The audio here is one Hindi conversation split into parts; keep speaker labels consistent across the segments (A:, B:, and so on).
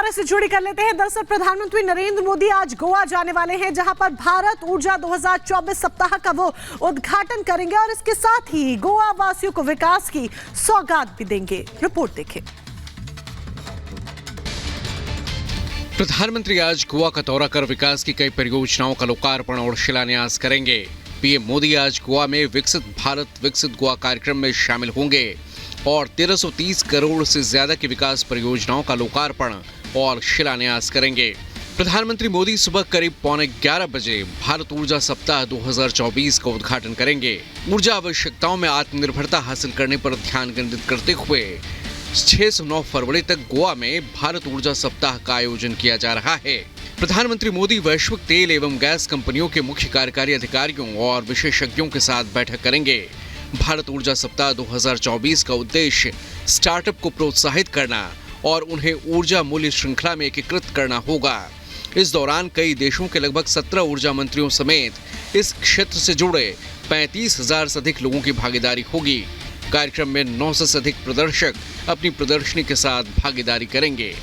A: खबर से जुड़ी कर लेते हैं। दरअसल प्रधानमंत्री नरेंद्र मोदी आज गोवा जाने वाले हैं, जहां पर भारत ऊर्जा 2024 सप्ताह का वो उद्घाटन करेंगे और इसके साथ ही गोवा वासियों को विकास की सौगात भी देंगे। रिपोर्ट देखें।
B: प्रधानमंत्री आज गोवा का दौरा कर विकास की कई परियोजनाओं का लोकार्पण और शिलान्यास करेंगे। पीएम मोदी आज गोवा में विकसित भारत विकसित गोवा कार्यक्रम में शामिल होंगे और 1330 करोड़ से ज्यादा की विकास परियोजनाओं का लोकार्पण और शिलान्यास करेंगे। प्रधानमंत्री मोदी सुबह करीब 11:15 बजे भारत ऊर्जा सप्ताह 2024 का उद्घाटन करेंगे। ऊर्जा आवश्यकताओं में आत्मनिर्भरता हासिल करने पर ध्यान केंद्रित करते हुए 6 से 9 फरवरी तक गोवा में भारत ऊर्जा सप्ताह का आयोजन किया जा रहा है। प्रधानमंत्री मोदी वैश्विक तेल एवं गैस कंपनियों के मुख्य कार्यकारी अधिकारियों और विशेषज्ञों के साथ बैठक करेंगे। भारत ऊर्जा सप्ताह 2024 का उद्देश्य स्टार्टअप को प्रोत्साहित करना और उन्हें ऊर्जा मूल्य श्रृंखला में एकीकृत करना होगा। इस दौरान कई देशों के लगभग 17 ऊर्जा मंत्रियों समेत इस क्षेत्र से जुड़े 35,000 से अधिक लोगों की भागीदारी होगी। कार्यक्रम में 900 से अधिक प्रदर्शक अपनी प्रदर्शनी के साथ भागीदारी करेंगे।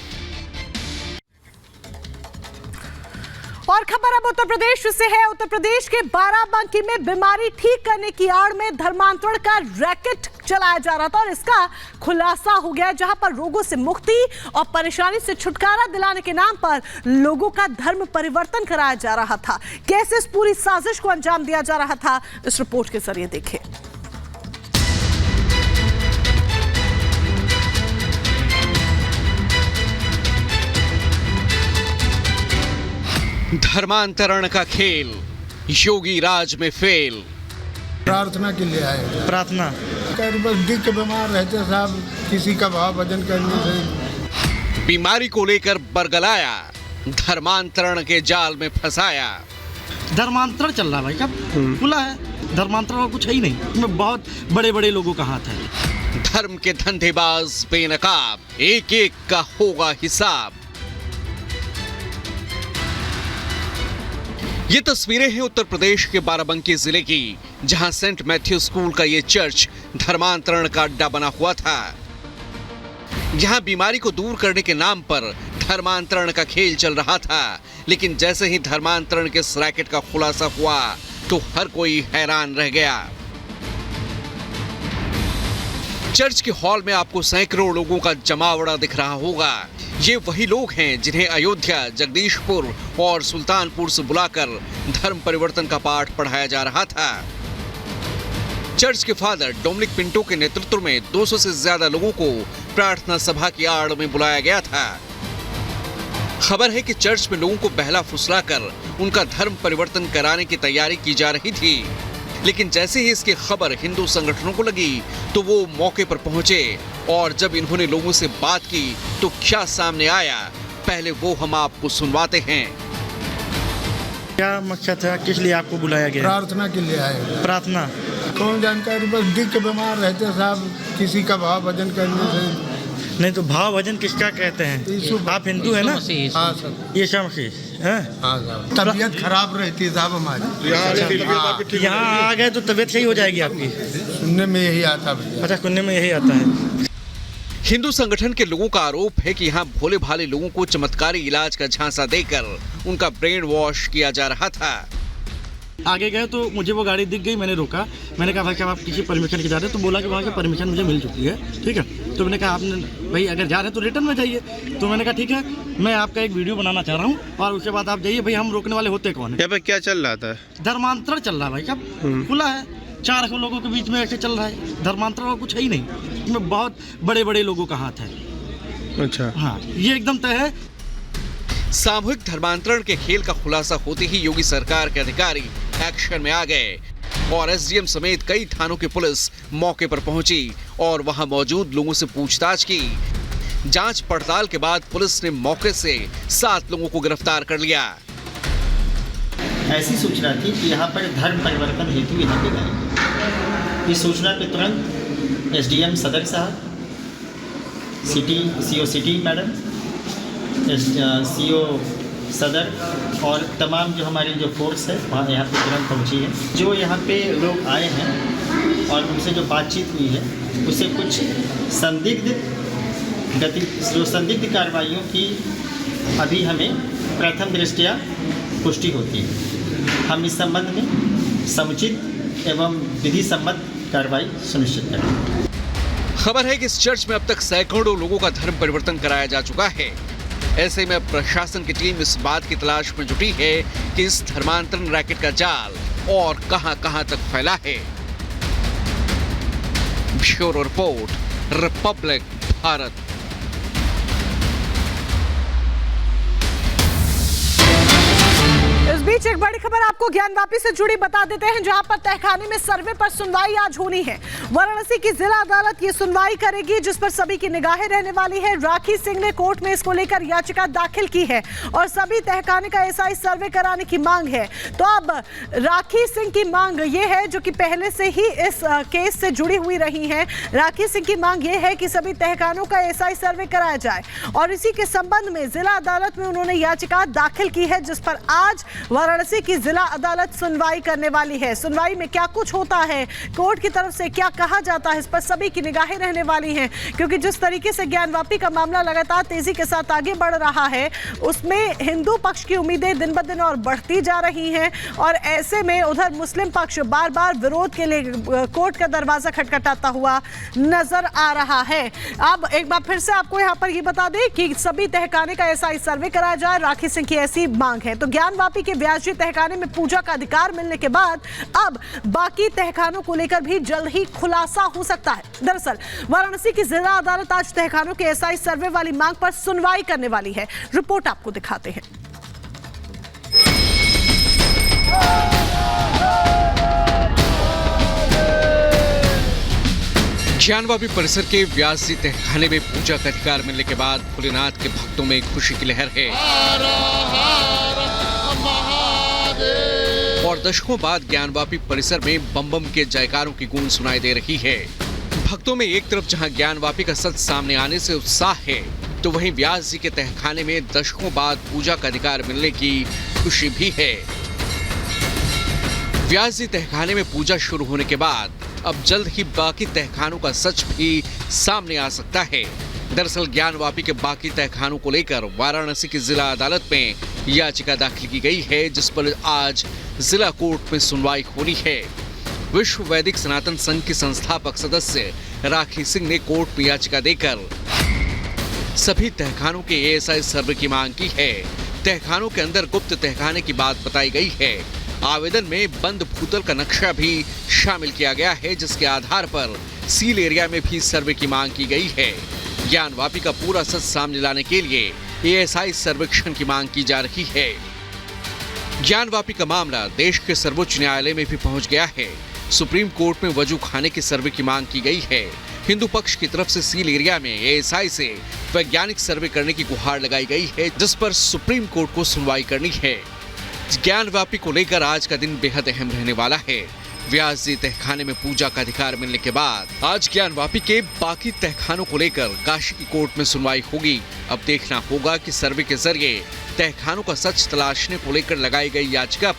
A: और खबर अब उत्तर प्रदेश से है। उत्तर प्रदेश के बाराबंकी में बीमारी ठीक करने की आड़ में धर्मांतरण का रैकेट चलाया जा रहा था और इसका खुलासा हो गया, जहां पर रोगों से मुक्ति और परेशानी से छुटकारा दिलाने के नाम पर लोगों का धर्म परिवर्तन कराया जा रहा था। कैसे इस पूरी साजिश को अंजाम दिया जा रहा था, इस रिपोर्ट के जरिए देखें।
B: धर्मांतरण का खेल योगी राज में फेल।
C: प्रार्थना के लिए आए।
D: प्रार्थना
C: बस दिल के बीमार रहते साहब, किसी का भाव वजन करने से
B: बीमारी को लेकर बरगलाया, धर्मांतरण के जाल में फंसाया।
D: धर्मांतरण चल रहा भाई, कब खुला है धर्मांतरण और कुछ है ही नहीं। इसमें बहुत बड़े बड़े लोगों का हाथ है।
B: धर्म के धंधेबाज बेनकाब, एक एक का होगा हिसाब। ये तस्वीरें हैं उत्तर प्रदेश के बाराबंकी जिले की, जहां सेंट मैथ्यू स्कूल का ये चर्च धर्मांतरण का अड्डा बना हुआ था। यहां बीमारी को दूर करने के नाम पर धर्मांतरण का खेल चल रहा था, लेकिन जैसे ही धर्मांतरण के इस रैकेट का खुलासा हुआ तो हर कोई हैरान रह गया। चर्च के हॉल में आपको सैकड़ों लोगों का जमावड़ा दिख रहा होगा। ये वही लोग हैं जिन्हें अयोध्या, जगदीशपुर और सुल्तानपुर से बुलाकर धर्म परिवर्तन का पाठ पढ़ाया जा रहा था। चर्च के फादर डोमिनिक पिंटो के नेतृत्व में 200 से ज्यादा लोगों को प्रार्थना सभा की आड़ में बुलाया गया था। खबर है कि चर्च में लोगों को बहला फुसलाकर उनका धर्म परिवर्तन कराने की तैयारी की जा रही थी, लेकिन जैसे ही इसकी खबर हिंदू संगठनों को लगी तो वो मौके पर पहुंचे और जब इन्होंने लोगों से बात की तो क्या सामने आया, पहले वो हम आपको सुनवाते हैं।
D: क्या मकसद था, किस लिए आपको बुलाया गया?
C: प्रार्थना के लिए आए।
D: प्रार्थना
C: कौन जानकारी, बस दिल के बीमार रहते साहब, किसी का भाव वजन करने से
D: नहीं तो भाव भजन किसका कहते हैं? आप हिंदू है ना?
C: हाँ सर।
D: यीशु मसीह है।
C: हाँ साहब, तबीयत खराब रहती है साहब हमारी।
D: यहाँ आ गए तो तबीयत सही हो जाएगी आपकी।
C: सुनने में यही आता है।
D: अच्छा, सुनने में यही आता है।
B: हिंदू संगठन के लोगों का आरोप है कि यहाँ भोले भाले लोगों को चमत्कारी इलाज का झांसा देकर उनका ब्रेन वॉश किया जा रहा था।
D: आगे गए तो मुझे वो गाड़ी दिख गई, मैंने रोका। मैंने कहा भाई साहब आप किसी परमिशन के जा रहे हैं? तो बोला कि वहाँ की परमिशन मुझे मिल चुकी है, ठीक है। तो मैंने कहा आपने भाई अगर जा रहे हैं तो रिटर्न में जाइए। तो मैंने कहा ठीक है, मैं आपका एक वीडियो बनाना चाह रहा हूँ और उसके बाद आप जाइए। भाई हम रोकने वाले होते कौन है?
E: यहाँ पे क्या चल रहा था?
D: धर्मांतरण चल रहा है भाई, कब खुला है। 4 लोगों के बीच में ऐसे चल रहा है धर्मांतरण और कुछ है ही नहीं। इसमें बहुत बड़े बड़े लोगों का हाथ है।
E: अच्छा,
D: हाँ, ये एकदम तय है।
B: सामूहिक धर्मांतरण के खेल का खुलासा होते ही योगी सरकार के अधिकारी एक्शन में आ गए और एसडीएम समेत कई थानों की पुलिस मौके पर पहुंची और वहां मौजूद लोगों से पूछताछ की। जांच पड़ताल के बाद पुलिस ने मौके से 7 लोगों को गिरफ्तार कर लिया।
F: ऐसी सूचना थी कि यहाँ पर धर्म परिवर्तन हेतु यहाँ पे गए। इस सूचना पे तुरंत एसडीएम सदर साहब, सीओ सिटी मैडम, सीओ सदर और तमाम जो हमारी जो फोर्स है वहाँ यहाँ पे तुरंत पहुँची है। जो यहाँ पे लोग आए हैं और उनसे जो बातचीत हुई है उससे कुछ संदिग्ध कार्रवाइयों की अभी हमें प्रथम दृष्टया पुष्टि होती है। हम इस संबंध में समुचित एवं विधि सम्मत कार्रवाई सुनिश्चित करें।
B: खबर है कि इस चर्च में अब तक सैकड़ों लोगों का धर्म परिवर्तन कराया जा चुका है। ऐसे में अब प्रशासन की टीम इस बात की तलाश में जुटी है कि इस धर्मांतरण रैकेट का जाल और कहां-कहां तक फैला है। Bureau report, Republic Bharat.
A: इस बीच एक बड़ी खबर आपको ज्ञानवापी से जुड़ी बता देते हैं, जहां पर तहखाने में सर्वे पर सुनवाई आज होनी है। वाराणसी की जिला अदालत ये सुनवाई करेगी, जिस पर सभी की निगाहें रहने वाली है। राखी सिंह ने कोर्ट में इसको लेकर याचिका दाखिल की है और सभी तहखाने का एसआई सर्वे कराने की मांग है। तो अब राखी सिंह की मांग ये है, जो कि पहले से ही इस केस से जुड़ी हुई रही है। राखी सिंह की मांग ये है कि सभी तहखानों का एसआई सर्वे कराया जाए और इसी के संबंध में जिला अदालत में उन्होंने याचिका दाखिल की है, जिस पर आज वाराणसी की जिला अदालत सुनवाई करने वाली है। सुनवाई में क्या कुछ होता है, कोर्ट की तरफ से क्या कहा जाता है, इस पर सभी की निगाहें रहने वाली हैं, क्योंकि जिस तरीके से ज्ञानवापी का मामला लगातार तेजी के साथ आगे बढ़ रहा है, उसमें हिंदू पक्ष की उम्मीदें दिन ब दिन और बढ़ती जा रही हैं और ऐसे में उधर मुस्लिम पक्ष बार बार विरोध के लिए कोर्ट का दरवाजा खटखटाता हुआ नजर आ रहा है। अब एक बार फिर से आपको यहाँ पर ये बता दें कि सभी तहखाने का एसआई सर्वे कराया जाए, राखी सिंह की ऐसी मांग है। तो ज्ञानवापी के व्यासजी तहखाने में पूजा का अधिकार मिलने के बाद अब बाकी तहखानों को लेकर भी जल्द ही खुलासा हो सकता है। दरअसल वाराणसी की जिला अदालत आज तहखानों के एसआई सर्वे वाली मांग पर सुनवाई करने वाली है। रिपोर्ट आपको दिखाते हैं।
B: ज्ञानवापी परिसर के व्यासजी तहखाने में पूजा का अधिकार मिलने के बाद भोलेनाथ के भक्तों में खुशी की लहर है और दशकों बाद ज्ञानवापी परिसर में बम बम के जयकारों की गूंज सुनाई दे रही है। भक्तों में एक तरफ जहां ज्ञानवापी का सच सामने आने से उत्साह है, तो वहीं व्यास जी के तहखाने में दशकों बाद पूजा का अधिकार मिलने की खुशी भी है। व्यास जी तहखाने में पूजा शुरू होने के बाद अब जल्द ही बाकी तहखानों का सच भी सामने आ सकता है। दरअसल ज्ञानवापी के बाकी तहखानों को लेकर वाराणसी की जिला अदालत में याचिका दाखिल की गई है, जिस पर आज जिला कोर्ट में सुनवाई होनी है। विश्व वैदिक सनातन संघ की संस्थापक सदस्य राखी सिंह ने कोर्ट में याचिका देकर सभी तहखानों के एएसआई सर्वे की मांग की है। तहखानों के अंदर गुप्त तहखाने की बात बताई गई है। आवेदन में बंद भूतल का नक्शा भी शामिल किया गया है, जिसके आधार पर सील एरिया में भी सर्वे की मांग की गई है। ज्ञानवापी का पूरा सच सामने लाने के लिए एएसआई सर्वेक्षण की मांग की जा रही है। ज्ञानवापी का मामला देश के सर्वोच्च न्यायालय में भी पहुंच गया है। सुप्रीम कोर्ट में वजू खाने की सर्वे की मांग की गई है। हिंदू पक्ष की तरफ से सील एरिया में एएसआई से वैज्ञानिक सर्वे करने की गुहार लगाई गई है, जिस पर सुप्रीम कोर्ट को सुनवाई करनी है। ज्ञानवापी को लेकर आज का दिन बेहद अहम रहने वाला है। व्यास जी तहखाने में पूजा का अधिकार मिलने के बाद आज ज्ञानवापी के बाकी तहखानों को लेकर काशी की कोर्ट में सुनवाई होगी। अब देखना होगा कि सर्वे के जरिए तहखानों का सच तलाशने को लेकर लगाई गई याचिका पर